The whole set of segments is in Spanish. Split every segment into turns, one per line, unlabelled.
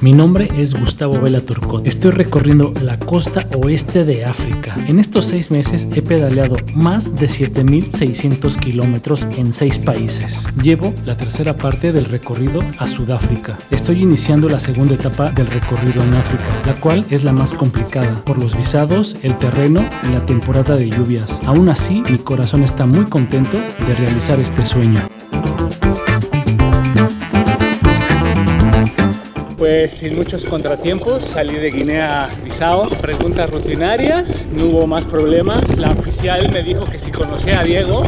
Mi nombre es Gustavo Vela Turcot. Estoy recorriendo la costa oeste de África. En estos 6 meses he pedaleado más de 7,600 kilómetros en 6 países. Llevo la tercera parte del recorrido a Sudáfrica. Estoy iniciando la segunda etapa del recorrido en África, la cual es la más complicada por los visados, el terreno y la temporada de lluvias. Aún así, mi corazón está muy contento de realizar este sueño.
Pues sin muchos contratiempos salí de Guinea-Bissau. Preguntas rutinarias, no hubo más problemas. La oficial me dijo que si conocía a Diego,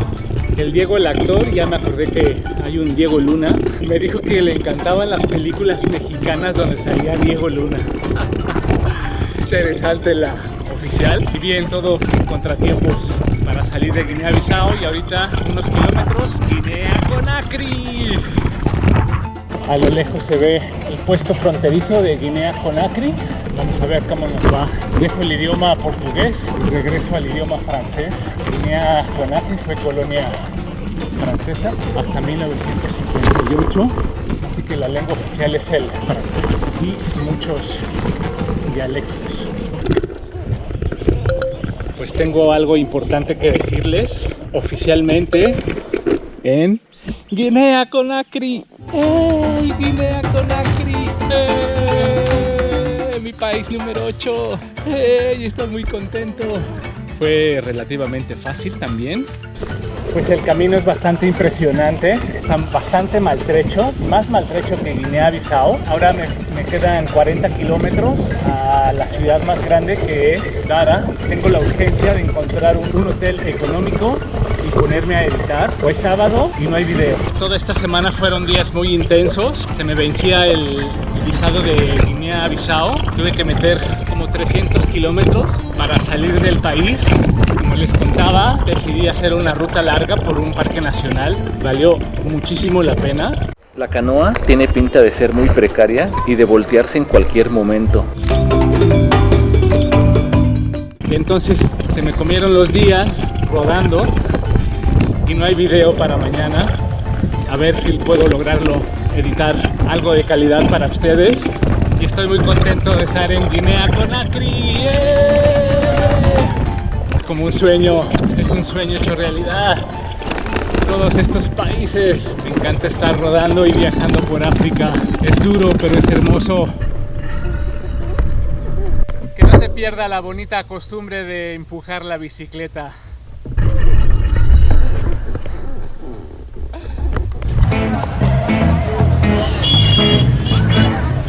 el Diego el actor, ya me acordé que hay un Diego Luna. Me dijo que le encantaban las películas mexicanas donde salía Diego Luna. Interesante la oficial. Si bien todo sin contratiempos para salir de Guinea-Bissau, y ahorita unos kilómetros, Guinea-Conakry. A lo lejos se ve el puesto fronterizo de Guinea-Conakry. Vamos a ver cómo nos va. Dejo el idioma portugués y regreso al idioma francés. Guinea-Conakry fue colonia francesa hasta 1958, así que la lengua oficial es el francés y muchos dialectos. Pues tengo algo importante que decirles oficialmente en Guinea-Conakry. ¡Hey! Guinea-Conakry. ¡Hey! Mi país número 8. ¡Hey! Estoy muy contento. Fue relativamente fácil también. Pues el camino es bastante impresionante, está bastante maltrecho, más maltrecho que Guinea-Bissau. Ahora me quedan 40 kilómetros a la ciudad más grande, que es Dara. Tengo la urgencia de encontrar un hotel económico y ponerme a editar. Hoy es sábado y no hay video. Toda esta semana fueron días muy intensos. Se me vencía el visado de Guinea-Bissau. Tuve que meter como 300 kilómetros para salir del país. Como les contaba, decidí hacer una ruta larga por un parque nacional. Valió muchísimo la pena.
La canoa tiene pinta de ser muy precaria y de voltearse en cualquier momento.
Entonces se me comieron los días rodando y no hay video para mañana. A ver si puedo lograrlo, editar algo de calidad para ustedes. Y estoy muy contento de estar en Guinea-Conakry. Como un sueño, es un sueño hecho realidad. Todos estos países, me encanta estar rodando y viajando por África. Es duro, pero es hermoso. Que no se pierda la bonita costumbre de empujar la bicicleta.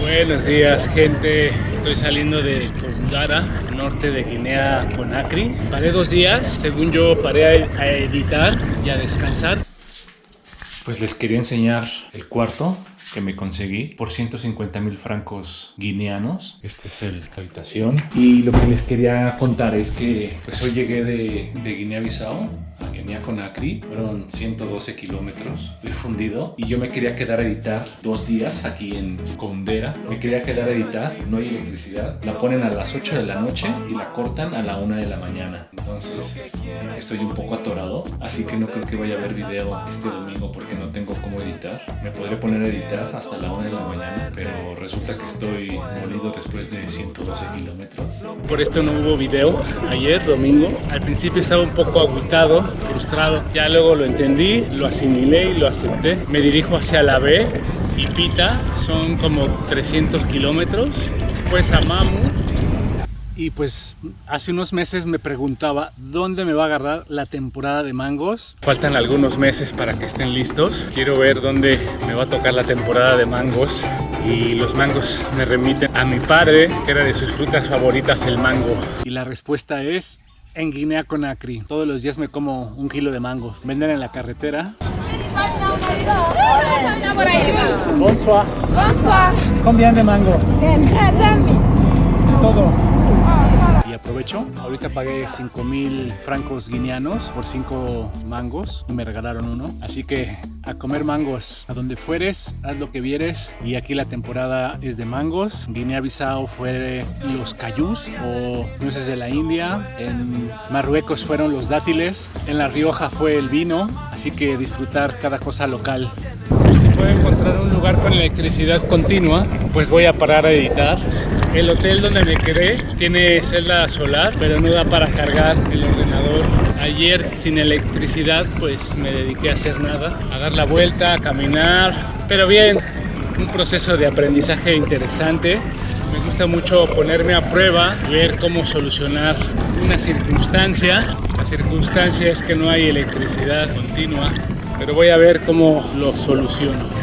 Buenos días, gente. Estoy saliendo de Dara, norte de Guinea-Conakry. Paré 2 días, según yo paré a editar y a descansar. Pues les quería enseñar el cuarto que me conseguí por 150,000 francos guineanos. Esta es la habitación. Y lo que les quería contar es que pues hoy llegué de Guinea-Bissau a Guinea-Conakry. Fueron 112 kilómetros. Fui fundido y yo me quería quedar a editar 2 días aquí en Condera. Me quería quedar a editar, no hay electricidad. La ponen a las 8 de la noche y la cortan a la 1 de la mañana. Entonces estoy un poco atorado, así que no creo que vaya a haber video este domingo porque no tengo cómo editar. Me podré poner a editar hasta la 1 de la mañana, pero resulta que estoy molido después de 112 kilómetros. Por esto no hubo video ayer, domingo. Al principio estaba un poco agüitado, frustrado. Ya luego lo entendí, lo asimilé y lo acepté. Me dirijo hacia la B y Pita, son como 300 kilómetros. Después a Mamu. Y pues hace unos meses me preguntaba dónde me va a agarrar la temporada de mangos. Faltan algunos meses para que estén listos. Quiero ver dónde me va a tocar la temporada de mangos. Y los mangos me remiten a mi padre, que era de sus frutas favoritas el mango. Y la respuesta es en Guinea-Conakry. Todos los días me como 1 kilo de mangos. Venden en la carretera. Bonsoir.
Bonsoir.
Combien de mango? Todo. Y aprovecho, ahorita pagué 5,000 francos guineanos por 5 mangos y me regalaron uno. Así que a comer mangos, a donde fueres, haz lo que vieres. Y aquí la temporada es de mangos. Guinea-Bissau fue los cayús o nueces de la India. En Marruecos fueron los dátiles. En La Rioja fue el vino. Así que disfrutar cada cosa local. Si puedo encontrar un lugar con electricidad continua, pues voy a parar a editar. El hotel donde me quedé tiene celda solar, pero no da para cargar el ordenador. Ayer sin electricidad pues me dediqué a hacer nada, a dar la vuelta, a caminar, pero bien, un proceso de aprendizaje interesante. Me gusta mucho ponerme a prueba, ver cómo solucionar una circunstancia. La circunstancia es que no hay electricidad continua, pero voy a ver cómo lo soluciono.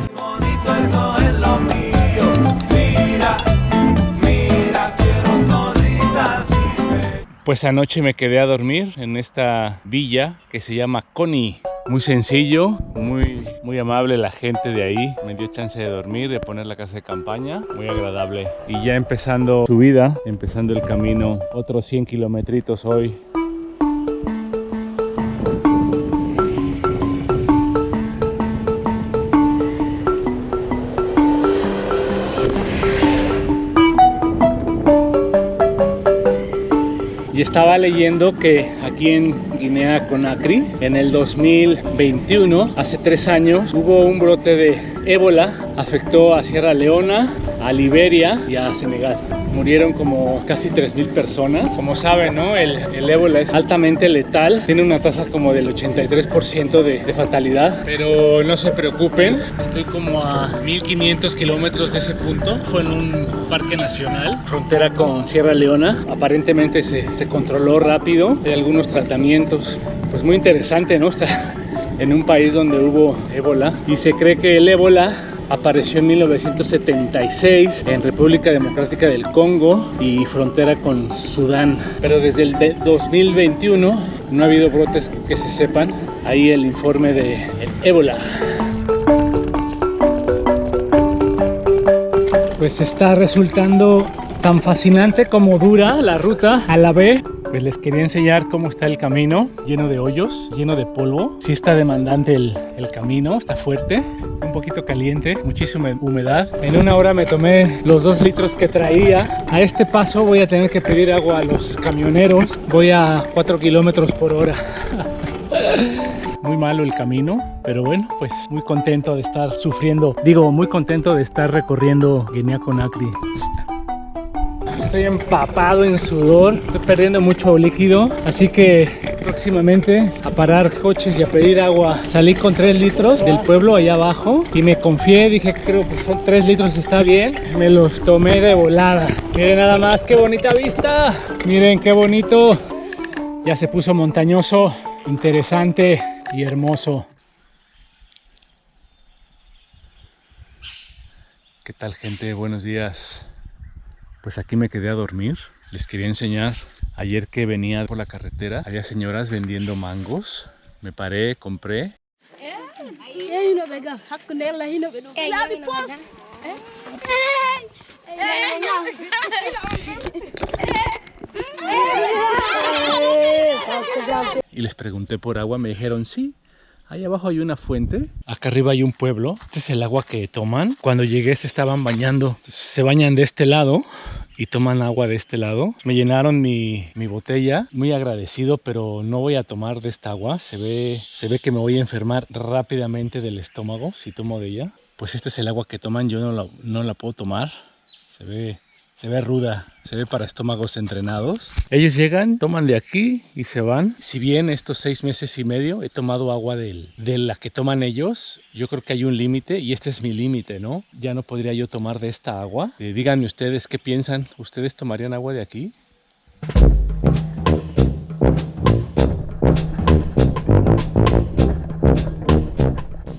Pues anoche me quedé a dormir en esta villa que se llama Coni. Muy sencillo, muy amable la gente de ahí. Me dio chance de dormir, de poner la casa de campaña. Muy agradable. Y ya empezando subida, empezando el camino, otros 100 kilometritos hoy. Y estaba leyendo que aquí en Guinea-Conakry, en el 2021, hace 3 años, hubo un brote de ébola, afectó a Sierra Leona, a Liberia y a Senegal. Murieron como casi 3,000 personas. Como saben, ¿no? El ébola es altamente letal, tiene una tasa como del 83% de fatalidad, pero no se preocupen, estoy como a 1500 kilómetros de ese punto. Fue en un parque nacional, frontera con Sierra Leona. Aparentemente se controló rápido, hay algunos tratamientos, pues muy interesante, ¿no? Está en un país donde hubo ébola y se cree que el ébola apareció en 1976 en República Democrática del Congo y frontera con Sudán, pero desde el 2021 no ha habido brotes que se sepan. Ahí el informe de el ébola. Pues está resultando tan fascinante como dura la ruta a la vez. Pues les quería enseñar cómo está el camino, lleno de hoyos, lleno de polvo. Sí está demandante el camino, está fuerte, un poquito caliente, muchísima humedad. En 1 hora me tomé los 2 litros que traía. A este paso voy a tener que pedir agua a los camioneros. Voy a 4 kilómetros por hora. Muy malo el camino, pero bueno, pues muy contento de estar muy contento de estar recorriendo Guinea-Conakry. Estoy empapado en sudor, estoy perdiendo mucho líquido, así que próximamente a parar coches y a pedir agua. Salí con 3 litros del pueblo allá abajo y me confié, dije creo que son 3 litros, está bien. Me los tomé de volada. Miren nada más qué bonita vista, miren qué bonito. Ya se puso montañoso, interesante y hermoso. ¿Qué tal, gente? Buenos días. Pues aquí me quedé a dormir. Les quería enseñar, ayer que venía por la carretera, había señoras vendiendo mangos. Me paré, compré. Y les pregunté por agua, me dijeron sí. Ahí abajo hay una fuente, acá arriba hay un pueblo. Este es el agua que toman. Cuando llegué se estaban bañando. Entonces, se bañan de este lado y toman agua de este lado. Me llenaron mi botella, muy agradecido, pero no voy a tomar de esta agua. Se ve que me voy a enfermar rápidamente del estómago si tomo de ella. Pues este es el agua que toman, yo no la puedo tomar. Se ve ruda, se ve para estómagos entrenados. Ellos llegan, toman de aquí y se van. Si bien estos 6 meses y medio he tomado agua de la que toman ellos, yo creo que hay un límite y este es mi límite, ¿no? Ya no podría yo tomar de esta agua. Díganme ustedes qué piensan. ¿Ustedes tomarían agua de aquí?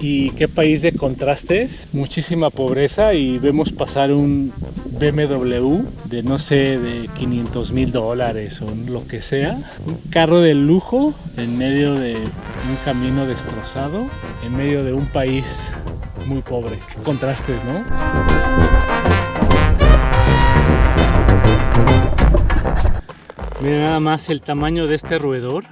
Y qué país de contrastes, muchísima pobreza y vemos pasar un BMW de no sé, de $500,000 o lo que sea. Un carro de lujo en medio de un camino destrozado, en medio de un país muy pobre. Qué contrastes, ¿no? Miren nada más el tamaño de este roedor.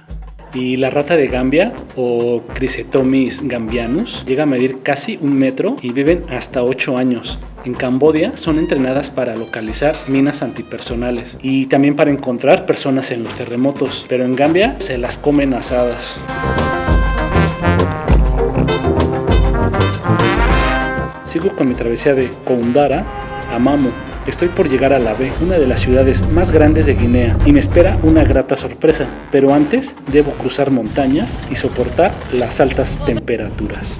Y la rata de Gambia, o Chrysetomis gambianus, llega a medir casi 1 metro y viven hasta 8 años. En Camboya son entrenadas para localizar minas antipersonales y también para encontrar personas en los terremotos, pero en Gambia se las comen asadas.
Sigo con mi travesía de Koundara a Mamu. Estoy por llegar a Labe, una de las ciudades más grandes de Guinea, y me espera una grata sorpresa, pero antes debo cruzar montañas y soportar las altas temperaturas.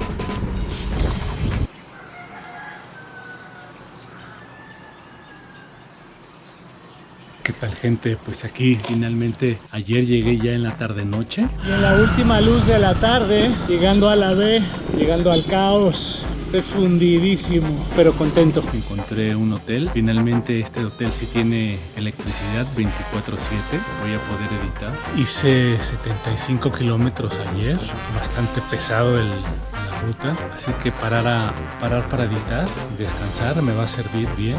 ¿Qué tal, gente? Pues aquí finalmente ayer llegué ya en la tarde-noche. Y en la última luz de la tarde, llegando a Labe, llegando al caos. Estoy fundidísimo, pero contento. Encontré un hotel. Finalmente este hotel sí tiene electricidad 24/7. Voy a poder editar. Hice 75 kilómetros ayer. Bastante pesado la ruta. Así que parar para editar, descansar, me va a servir bien.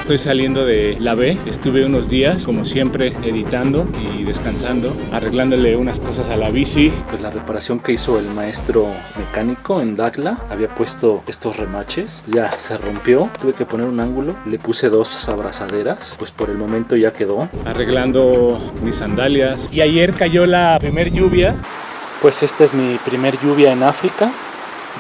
Estoy saliendo de Labe, estuve unos días, como siempre, editando y descansando, arreglándole unas cosas a la bici.
Pues la reparación que hizo el maestro mecánico en Dakhla, había puesto estos remaches, ya se rompió, tuve que poner un ángulo, le puse 2 abrazaderas, pues por el momento ya quedó.
Arreglando mis sandalias. Y ayer cayó la primer lluvia.
Pues esta es mi primer lluvia en África,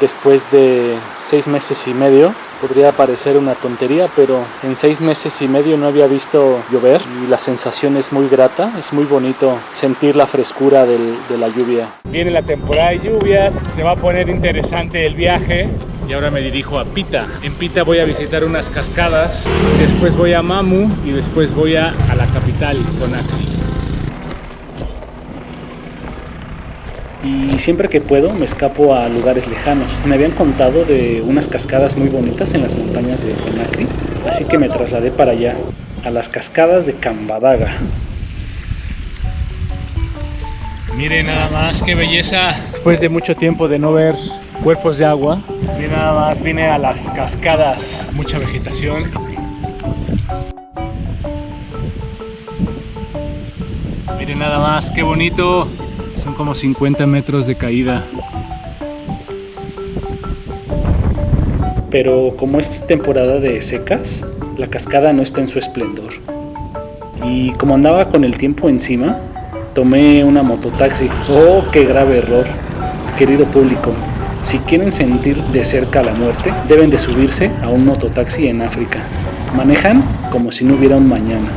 después de 6 meses y medio. Podría parecer una tontería, pero en 6 meses y medio no había visto llover y la sensación es muy grata, es muy bonito sentir la frescura de la lluvia.
Viene la temporada de lluvias, se va a poner interesante el viaje y ahora me dirijo a Pita. En Pita voy a visitar unas cascadas, después voy a Mamu y después voy a la capital, Conakry.
Y siempre que puedo me escapo a lugares lejanos. Me habían contado de unas cascadas muy bonitas en las montañas de Conakry, así que me trasladé para allá, a las cascadas de Kambadaga.
Miren nada más qué belleza. Después de mucho tiempo de no ver cuerpos de agua, miren nada más, vine a las cascadas, mucha vegetación. Miren nada más qué bonito. Son como 50 metros de caída.
Pero como es temporada de secas, la cascada no está en su esplendor. Y como andaba con el tiempo encima, tomé una mototaxi. ¡Oh, qué grave error! Querido público, si quieren sentir de cerca la muerte, deben de subirse a un mototaxi en África. Manejan como si no hubiera un mañana.